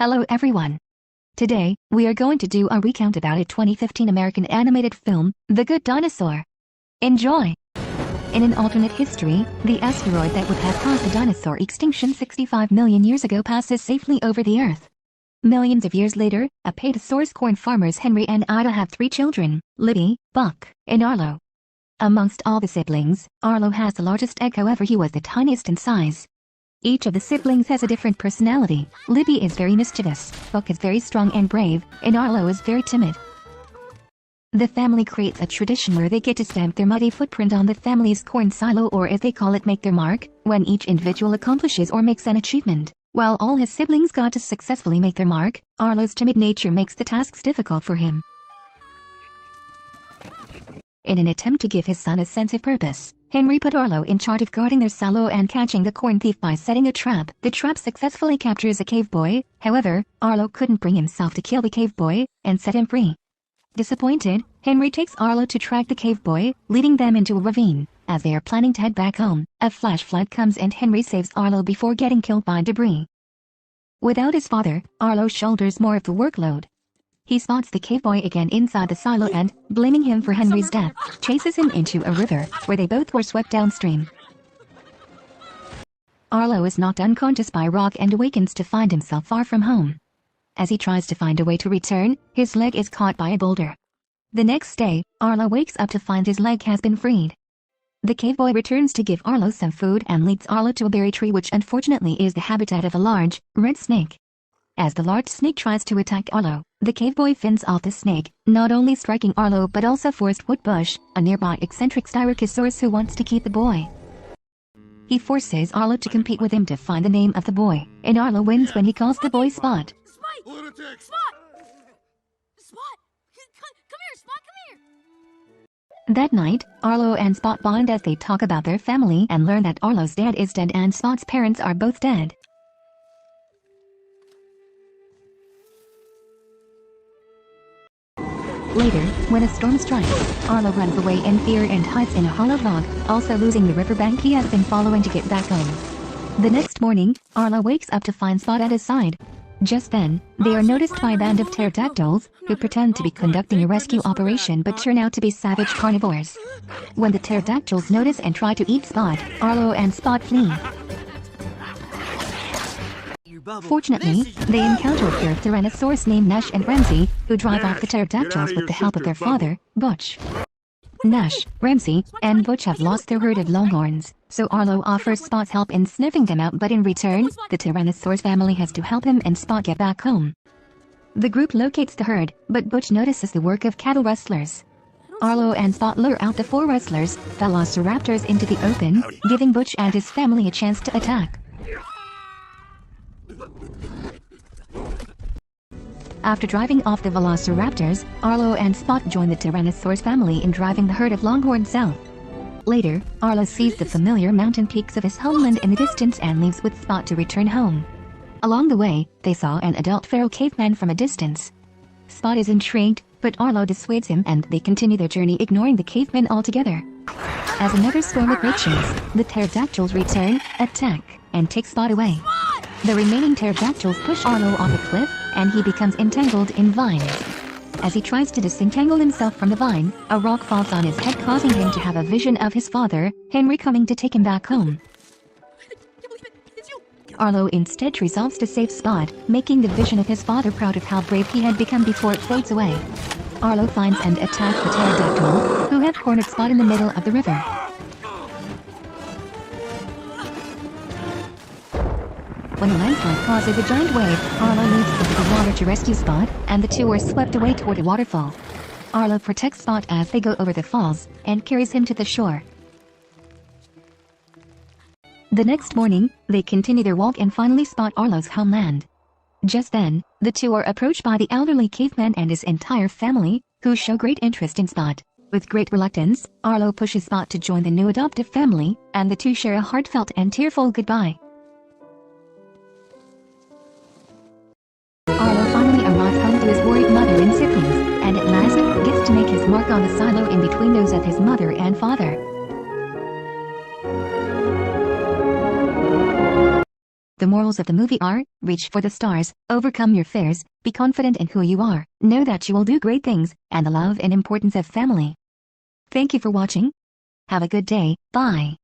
Hello everyone. Today, we are going to do a recount about a 2015 American animated film, The Good Dinosaur. Enjoy! In an alternate history, the asteroid that would have caused the dinosaur extinction 65 million years ago passes safely over the Earth. Millions of years later, Apatosaurus corn farmers Henry and Ida have 3 children, Libby, Buck, and Arlo. Amongst all the siblings, Arlo has the largest egg, however he was the tiniest in size. Each of the siblings has a different personality. Libby is very mischievous, Buck is very strong and brave, and Arlo is very timid. The family creates a tradition where they get to stamp their muddy footprint on the family's corn silo, or as they call it, make their mark, when each individual accomplishes or makes an achievement. While all his siblings got to successfully make their mark, Arlo's timid nature makes the tasks difficult for him. In an attempt to give his son a sense of purpose, Henry put Arlo in charge of guarding their silo and catching the corn thief by setting a trap. The trap successfully captures a cave boy. However, Arlo couldn't bring himself to kill the cave boy and set him free. Disappointed, Henry takes Arlo to track the cave boy, leading them into a ravine. As they are planning to head back home, a flash flood comes and Henry saves Arlo before getting killed by debris. Without his father, Arlo shoulders more of the workload. He spots the cave boy again inside the silo and, blaming him for Henry's death, chases him into a river, where they both were swept downstream. Arlo is knocked unconscious by a rock and awakens to find himself far from home. As he tries to find a way to return, his leg is caught by a boulder. The next day, Arlo wakes up to find his leg has been freed. The cave boy returns to give Arlo some food and leads Arlo to a berry tree, which unfortunately is the habitat of a large, red snake. As the large snake tries to attack Arlo, the cave boy fends off the snake, not only striking Arlo but also Forest Woodbush, a nearby eccentric Styracosaurus who wants to keep the boy. He forces Arlo to compete with him to find the name of the boy, and Arlo wins when he calls the boy Spot. Spot! Spot! Spot! Come here, Spot, come here! That night, Arlo and Spot bond as they talk about their family and learn that Arlo's dad is dead and Spot's parents are both dead. Later, when a storm strikes, Arlo runs away in fear and hides in a hollow log, also losing the riverbank he has been following to get back home. The next morning, Arlo wakes up to find Spot at his side. Just then, they are noticed by a band of pterodactyls, who pretend to be conducting a rescue operation but turn out to be savage carnivores. When the pterodactyls notice and try to eat Spot, Arlo and Spot flee. Fortunately, they encounter a pair of Tyrannosaurs named Nash and Ramsey, who drive off the pterodactyls with the help of their father, Butch. Nash, Ramsey, and Butch have lost their herd of longhorns, so Arlo offers Spot's help in sniffing them out, but in return, the Tyrannosaurus family has to help him and Spot get back home. The group locates the herd, but Butch notices the work of cattle rustlers. Arlo and Spot lure out the 4 rustlers, velociraptors, into the open, giving Butch and his family a chance to attack. After driving off the velociraptors, Arlo and Spot join the Tyrannosaurus family in driving the herd of longhorns south. Later, Arlo sees the familiar mountain peaks of his homeland in the distance and leaves with Spot to return home. Along the way, they saw an adult feral caveman from a distance. Spot is intrigued, but Arlo dissuades him and they continue their journey, ignoring the caveman altogether. As another storm approaches, the pterodactyls return, attack, and take Spot away. The remaining pterodactyls push Arlo off a cliff, and he becomes entangled in vines. As he tries to disentangle himself from the vine, a rock falls on his head, causing him to have a vision of his father, Henry, coming to take him back home. Arlo instead resolves to save Spot, making the vision of his father proud of how brave he had become before it fades away. Arlo finds and attacks the pterodactyl, who had cornered Spot in the middle of the river. When a landslide causes a giant wave, Arlo leaps into the water to rescue Spot, and the two are swept away toward a waterfall. Arlo protects Spot as they go over the falls, and carries him to the shore. The next morning, they continue their walk and finally spot Arlo's homeland. Just then, the two are approached by the elderly caveman and his entire family, who show great interest in Spot. With great reluctance, Arlo pushes Spot to join the new adoptive family, and the two share a heartfelt and tearful goodbye. Arlo finally arrives home to his worried mother in siblings, and at last gets to make his mark on the silo in between those of his mother and father. The morals of the movie are, reach for the stars, overcome your fears, be confident in who you are, know that you will do great things, and the love and importance of family. Thank you for watching. Have a good day, bye.